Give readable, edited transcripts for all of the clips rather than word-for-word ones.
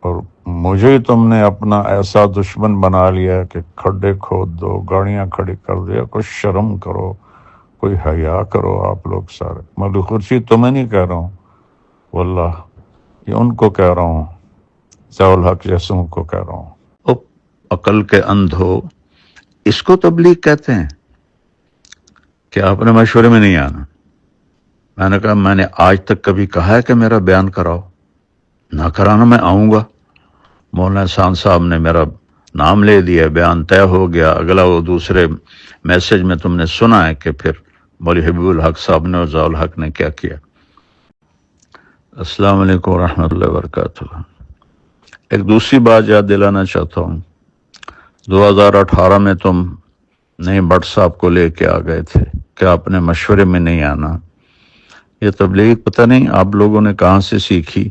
اور مجھے تم نے اپنا ایسا دشمن بنا لیا کہ کھڈے کھود دو، گاڑیاں کھڑی کر دیا. کچھ شرم کرو، کوئی حیا کرو آپ لوگ سارے. مولوی خورشید تمہیں نہیں کہہ رہا ہوں، واللہ یہ ان کو کہہ رہا ہوں، ضیاء الحق جیسوں کو کہہ رہا ہوں. او عقل کے اندھو، اس کو تبلیغ کہتے ہیں کہ آپ نے مشورے میں نہیں آنا. میں نے کہا میں نے آج تک کبھی کہا ہے کہ میرا بیان کراؤ؟ نہ کرانا میں آؤں گا. مولانا احسان صاحب نے میرا نام لے دیا، بیان طے ہو گیا. اگلا وہ دوسرے میسج میں تم نے سنا ہے کہ پھر مولوی حبیب الحق صاحب نے اور ضیاء الحق نے کیا کیا. السلام علیکم ورحمۃ اللہ وبرکاتہ. ایک دوسری بات یاد دلانا چاہتا ہوں. 2018 میں تم نئی بٹ صاحب کو لے کے آ گئے تھے کہ آپ نے مشورے میں نہیں آنا. یہ تبلیغ پتہ نہیں آپ لوگوں نے کہاں سے سیکھی.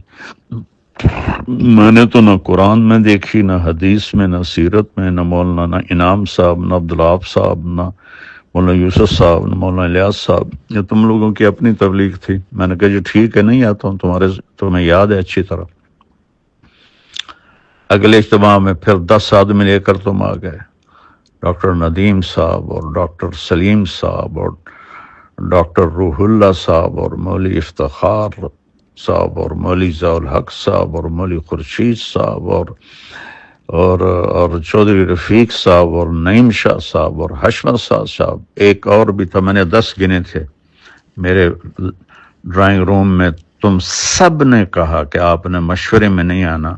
میں نے تو نہ قرآن میں دیکھی، نہ حدیث میں، نہ سیرت میں، نہ مولانا انعام صاحب، نہ عبدالعاف صاحب، نہ مولانا یوسف صاحب، نہ مولانا الیاس صاحب. یہ تم لوگوں کی اپنی تبلیغ تھی. میں نے کہا جی ٹھیک ہے، نہیں آتا ہوں، تمہیں یاد ہے اچھی طرح. اگلے اجتماع میں پھر 10 آدمی لے کر تم آ گئے، ڈاکٹر ندیم صاحب اور ڈاکٹر سلیم صاحب اور ڈاکٹر روح اللہ صاحب اور مولوی افتخار صاحب اور مولوی ضیاء الحق صاحب اور مولوی خورشید صاحب اور چودھری رفیق صاحب اور نعیم شاہ صاحب اور حشمت صاحب. ایک اور بھی تھا، میں نے 10 گنے تھے میرے ڈرائنگ روم میں. تم سب نے کہا کہ آپ نے مشورے میں نہیں آنا.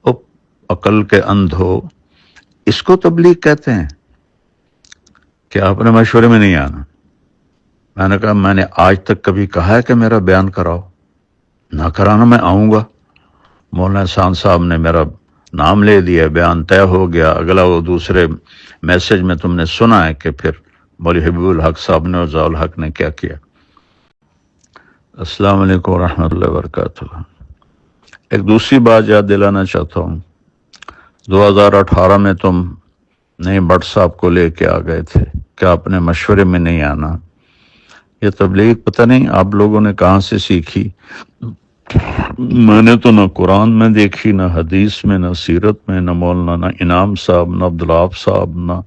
او عقل کے اندھو، اس کو تبلیغ کہتے ہیں کہ آپ نے مشورے میں نہیں آنا. میں نے کہا میں نے آج تک کبھی کہا ہے کہ میرا بیان کراؤ؟ نہ کرانا میں آؤں گا. مولانا احسان صاحب نے میرا نام لے دیا، بیان طے ہو گیا. اگلا وہ دوسرے میسج میں تم نے سنا ہے کہ پھر مولوی حبیب الحق صاحب نے اور ضیاء الحق نے کیا کیا. السلام علیکم ورحمۃ اللہ وبرکاتہ. ایک دوسری بات یاد دلانا چاہتا ہوں. 2018 میں تم نئی بٹ صاحب کو لے کے آ گئے تھے کہ آپ نے مشورے میں نہیں آنا. یہ تبلیغ پتہ نہیں آپ لوگوں نے کہاں سے سیکھی. میں نے تو نہ قرآن میں دیکھی، نہ حدیث میں، نہ سیرت میں، نہ مولانا انعام صاحب، نہ عبدالعاف صاحب، نہ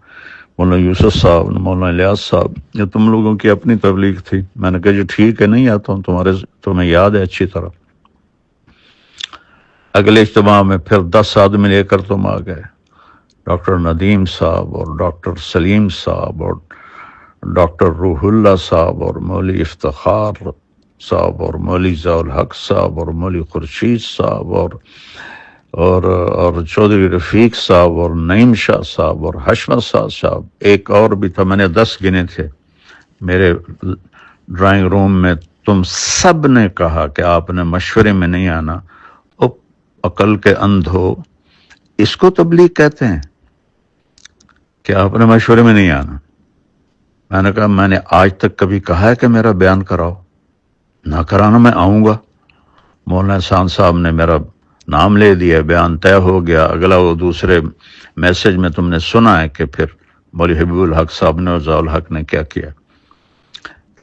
مولانا یوسف صاحب، نہ مولانا الیاس صاحب. یہ تم لوگوں کی اپنی تبلیغ تھی. میں نے کہا جی ٹھیک ہے، نہیں آتا ہوں، تمہیں یاد ہے اچھی طرح. اگلے اجتماع میں پھر 10 آدمی لے کر تم آ گئے، ڈاکٹر ندیم صاحب اور ڈاکٹر سلیم صاحب اور ڈاکٹر روح اللہ صاحب اور مولوی افتخار صاحب اور مولوی ضیاء الحق صاحب اور مولوی خورشید صاحب اور چودھری رفیق صاحب اور نعیم شاہ صاحب اور حشمت صاحب. ایک اور بھی تھا، میں نے 10 گنے تھے میرے ڈرائنگ روم میں. تم سب نے کہا کہ آپ نے مشورے میں نہیں آنا. او عقل کے اندھو، اس کو تبلیغ کہتے ہیں کہ آپ نے مشورے میں نہیں آنا. میں نے کہا میں نے آج تک کبھی کہا ہے کہ میرا بیان کراؤ؟ نہ کرانا میں آؤں گا. مولانا احسان صاحب نے میرا نام لے دیا، بیان طے ہو گیا. اگلا وہ دوسرے میسج میں تم نے سنا ہے کہ پھر مولوی حبیب الحق صاحب نے اور ضیاء الحق نے کیا کیا.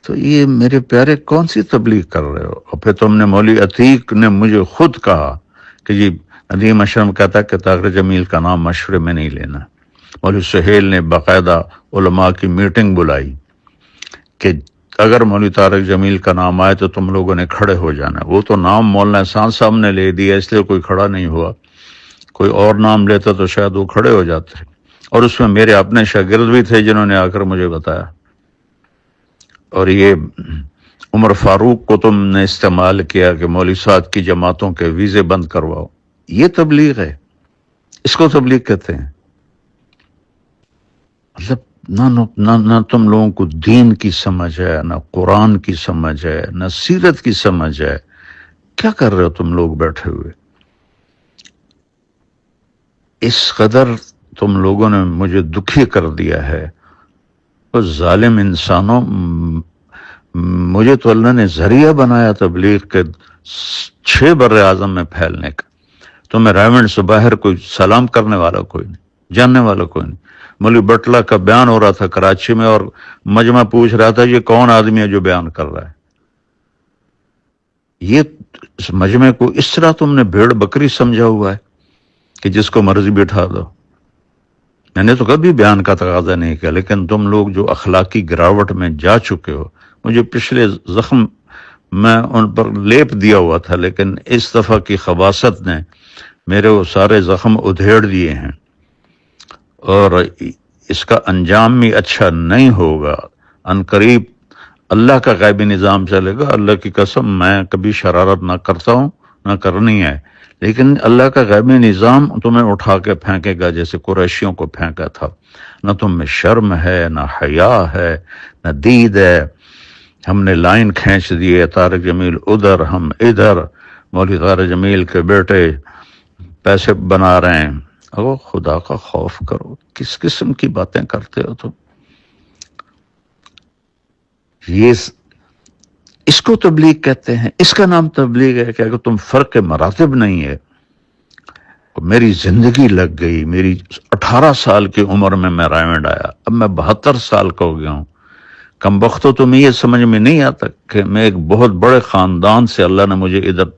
تو یہ میرے پیارے کون سی تبلیغ کر رہے ہو؟ اور پھر تم نے مولوی عتیق نے مجھے خود کہا کہ جی ندیم اشرم کہتا کہ طاہر جمیل کا نام مشورے میں نہیں لینا. مولوی سہیل نے باقاعدہ علماء کی میٹنگ بلائی کہ اگر مولوی طارق جمیل کا نام آئے تو تم لوگوں نے کھڑے ہو جانا. وہ تو نام مولانا احسان صاحب نے لے دیا اس لیے کوئی کھڑا نہیں ہوا. کوئی اور نام لیتا تو شاید وہ کھڑے ہو جاتے. اور اس میں میرے اپنے شاگرد بھی تھے جنہوں نے آ کر مجھے بتایا. اور یہ عمر فاروق کو تم نے استعمال کیا کہ مولوی صاحب کی جماعتوں کے ویزے بند کرواؤ. یہ تبلیغ ہے، اس کو تبلیغ کہتے ہیں. مطلب نہ تم لوگوں کو دین کی سمجھ ہے، نہ قرآن کی سمجھ ہے، نہ سیرت کی سمجھ ہے. کیا کر رہے ہو تم لوگ بیٹھے ہوئے؟ اس قدر تم لوگوں نے مجھے دکھی کر دیا ہے. اور ظالم انسانوں، مجھے تو اللہ نے ذریعہ بنایا تبلیغ کے 6 بر اعظم میں پھیلنے کا. تو میں رائمنڈ سے باہر کوئی سلام کرنے والا کوئی نہیں، جاننے والا کوئی نہیں. مولوی بٹلہ کا بیان ہو رہا تھا کراچی میں اور مجمع پوچھ رہا تھا یہ کون آدمی ہے جو بیان کر رہا ہے. یہ اس مجمع کو اس طرح تم نے بھیڑ بکری سمجھا ہوا ہے. کہ جس کو مرضی بٹھا دو. میں نے تو کبھی بیان کا تقاضا نہیں کیا، لیکن تم لوگ جو اخلاقی گراوٹ میں جا چکے ہو، مجھے پچھلے زخم میں ان پر لیپ دیا ہوا تھا، لیکن اس دفعہ کی خباثت نے میرے وہ سارے زخم ادھیڑ دیے ہیں، اور اس کا انجام بھی اچھا نہیں ہوگا. ان قریب اللہ کا غیبی نظام چلے گا. اللہ کی قسم میں کبھی شرارت نہ کرتا ہوں، نہ کرنی ہے، لیکن اللہ کا غیبی نظام تمہیں اٹھا کے پھینکے گا جیسے قریشیوں کو پھینکا تھا. نہ تم میں شرم ہے، نہ حیا ہے، نہ دید ہے. ہم نے لائن کھینچ دیے، طارق جمیل ادھر، ہم ادھر. مولوی طارق جمیل کے بیٹے پیسے بنا رہے ہیں. او خدا کا خوف کرو، کس قسم کی باتیں کرتے ہو تم؟ یہ اس کو تبلیغ کہتے ہیں، اس کا نام تبلیغ ہے کہ اگر تم فرق مراتب نہیں ہے. میری زندگی لگ گئی، میری 18 سال کی عمر میں رائمنڈ آیا، اب میں 72 سال کا ہو گیا ہوں. کم بختو تمہیں یہ سمجھ میں نہیں آتا کہ میں ایک بہت بڑے خاندان سے اللہ نے مجھے ادھر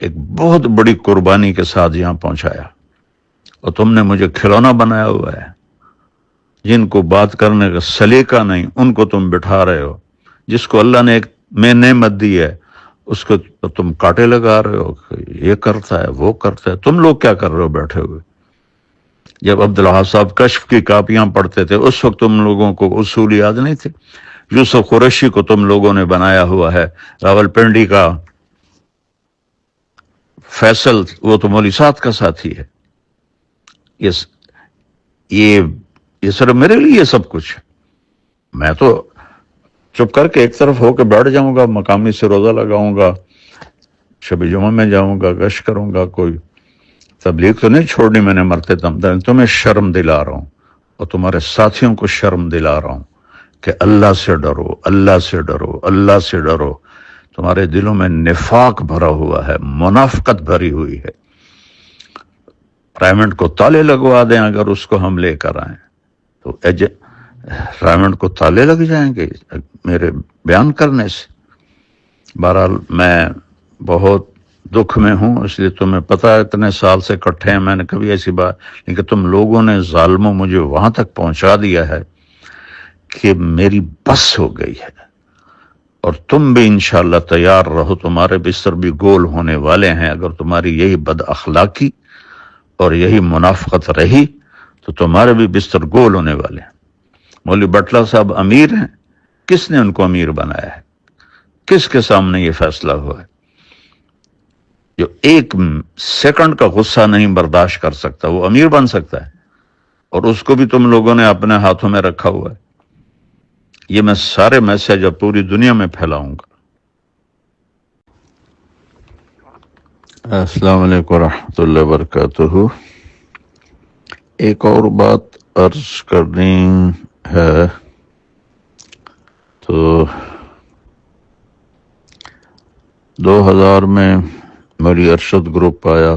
ایک بہت بڑی قربانی کے ساتھ یہاں پہنچایا، اور تم نے مجھے کھلونا بنایا ہوا ہے. جن کو بات کرنے کا سلیقہ نہیں ان کو تم بٹھا رہے ہو. جس کو اللہ نے ایک میں نعمت دی ہے اس کو تم کاٹے لگا رہے ہو کہ یہ کرتا ہے وہ کرتا ہے. تم لوگ کیا کر رہے ہو بیٹھے ہوئے؟ جب عبدالحق صاحب کشف کی کاپیاں پڑھتے تھے اس وقت تم لوگوں کو اصول یاد نہیں تھے. یوسف قریشی کو تم لوگوں نے بنایا ہوا ہے. راول پنڈی کا فیصل وہ تو مولوی صاحب کا ساتھی ہے. یہ صرف میرے لیے سب کچھ ہے. میں تو چپ کر کے ایک طرف ہو کے بیٹھ جاؤں گا، مقامی سے روزہ لگاؤں گا، شب جمعہ میں جاؤں گا، گشت کروں گا. کوئی تبلیغ تو نہیں چھوڑنی میں نے مرتے دم تک. تمہیں شرم دلا رہا ہوں اور تمہارے ساتھیوں کو شرم دلا رہا ہوں کہ اللہ سے ڈرو، اللہ سے ڈرو، اللہ سے ڈرو. تمہارے دلوں میں نفاق بھرا ہوا ہے، منافقت بھری ہوئی ہے. رائمنڈ کو تالے لگوا دیں اگر اس کو ہم لے کر آئیں تو رائمنڈ کو تالے لگ جائیں گے میرے بیان کرنے سے. بہرحال میں بہت دکھ میں ہوں، اس لیے تمہیں پتہ ہے اتنے سال سے کٹھے ہیں، میں نے کبھی ایسی بات، لیکن تم لوگوں نے ظالموں مجھے وہاں تک پہنچا دیا ہے کہ میری بس ہو گئی ہے. اور تم بھی انشاءاللہ تیار رہو، تمہارے بستر بھی گول ہونے والے ہیں. اگر تمہاری یہی بد اخلاقی اور یہی منافقت رہی تو تمہارے بھی بستر گول ہونے والے ہیں. مولوی بٹلہ صاحب امیر ہیں، کس نے ان کو امیر بنایا ہے؟ کس کے سامنے یہ فیصلہ ہوا ہے؟ جو ایک سیکنڈ کا غصہ نہیں برداشت کر سکتا وہ امیر بن سکتا ہے، اور اس کو بھی تم لوگوں نے اپنے ہاتھوں میں رکھا ہوا ہے. یہ میں سارے میسج اب پوری دنیا میں پھیلاؤں گا. السلام علیکم ورحمۃ اللہ وبرکاتہ. ایک اور بات عرض کرنی ہے. تو 2000 میں میری ارشد گروپ آیا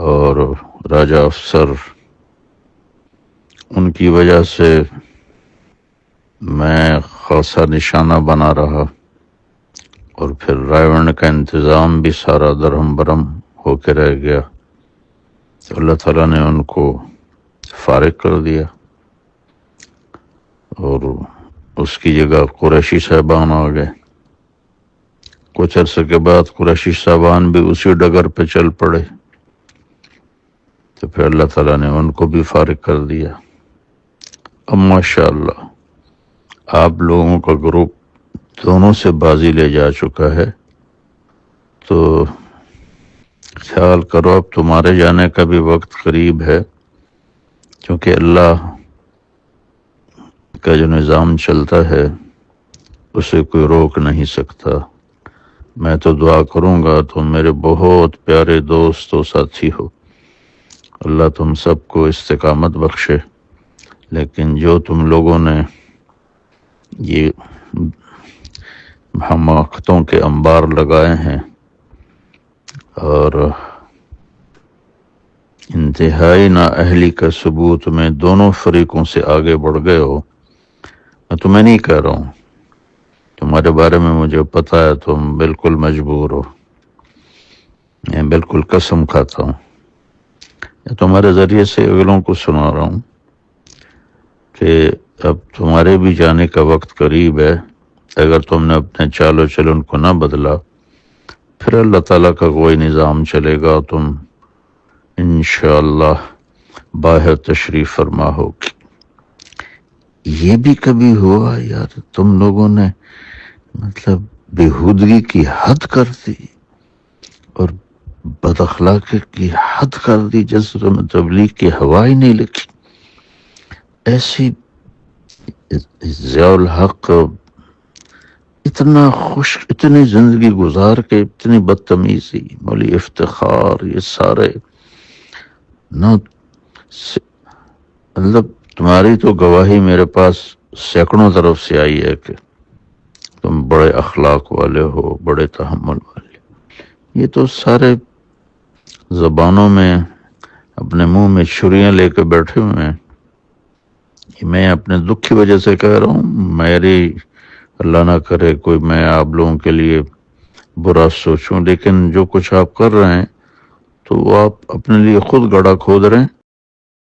اور راجہ افسر، ان کی وجہ سے میں خاصا نشانہ بنا رہا، اور پھر رائیونڈ کا انتظام بھی سارا درہم برہم ہو کے رہ گیا. تو اللہ تعالیٰ نے ان کو فارغ کر دیا، اور اس کی جگہ قریشی صاحبان آ گئے. کچھ عرصے کے بعد قریشی صاحبان بھی اسی ڈگر پہ چل پڑے، تو پھر اللہ تعالیٰ نے ان کو بھی فارغ کر دیا. اب ماشاءاللہ آپ لوگوں کا گروپ دونوں سے بازی لے جا چکا ہے. تو خیال کرو اب تمہارے جانے کا بھی وقت قریب ہے، کیونکہ اللہ کا جو نظام چلتا ہے اسے کوئی روک نہیں سکتا. میں تو دعا کروں گا، تم میرے بہت پیارے دوست و ساتھی ہو، اللہ تم سب کو استقامت بخشے. لیکن جو تم لوگوں نے یہ حماقتوں کے انبار لگائے ہیں اور انتہائی نااہلی کا ثبوت میں دونوں فریقوں سے آگے بڑھ گئے ہو، میں تمہیں نہیں کہہ رہا ہوں، تمہارے بارے میں مجھے پتہ ہے تم بالکل مجبور ہو. بالکل قسم کھاتا ہوں، یا تمہارے ذریعے سے اگلوں کو سنا رہا ہوں کہ اب تمہارے بھی جانے کا وقت قریب ہے. اگر تم نے اپنے چال و چلن کو نہ بدلا پھر اللہ تعالیٰ کا کوئی نظام چلے گا، تم انشاءاللہ باہر تشریف فرما ہوگی. یہ بھی کبھی ہوا یار تم لوگوں نے مطلب بےہودگی کی حد کر دی اور بد اخلاقی کی حد کر دی، جس میں تبلیغ کی ہوا ہی نہیں لکھی. ایسی ضیاء الحق اتنا خوش، اتنی زندگی گزار کے اتنی بدتمیزی، مولی افتخار، یہ سارے نہ مطلب تمہاری تو گواہی میرے پاس سینکڑوں طرف سے آئی ہے کہ تم بڑے اخلاق والے ہو، بڑے تحمل والے. یہ تو سارے زبانوں میں اپنے منہ میں چھریاں لے کے بیٹھے ہوئے ہیں. میں اپنے دکھ کی وجہ سے کہہ رہا ہوں، میری اللہ نہ کرے کوئی میں آپ لوگوں کے لیے برا سوچوں، لیکن جو کچھ آپ کر رہے ہیں تو وہ آپ اپنے لیے خود گڑھا کھود رہے ہیں.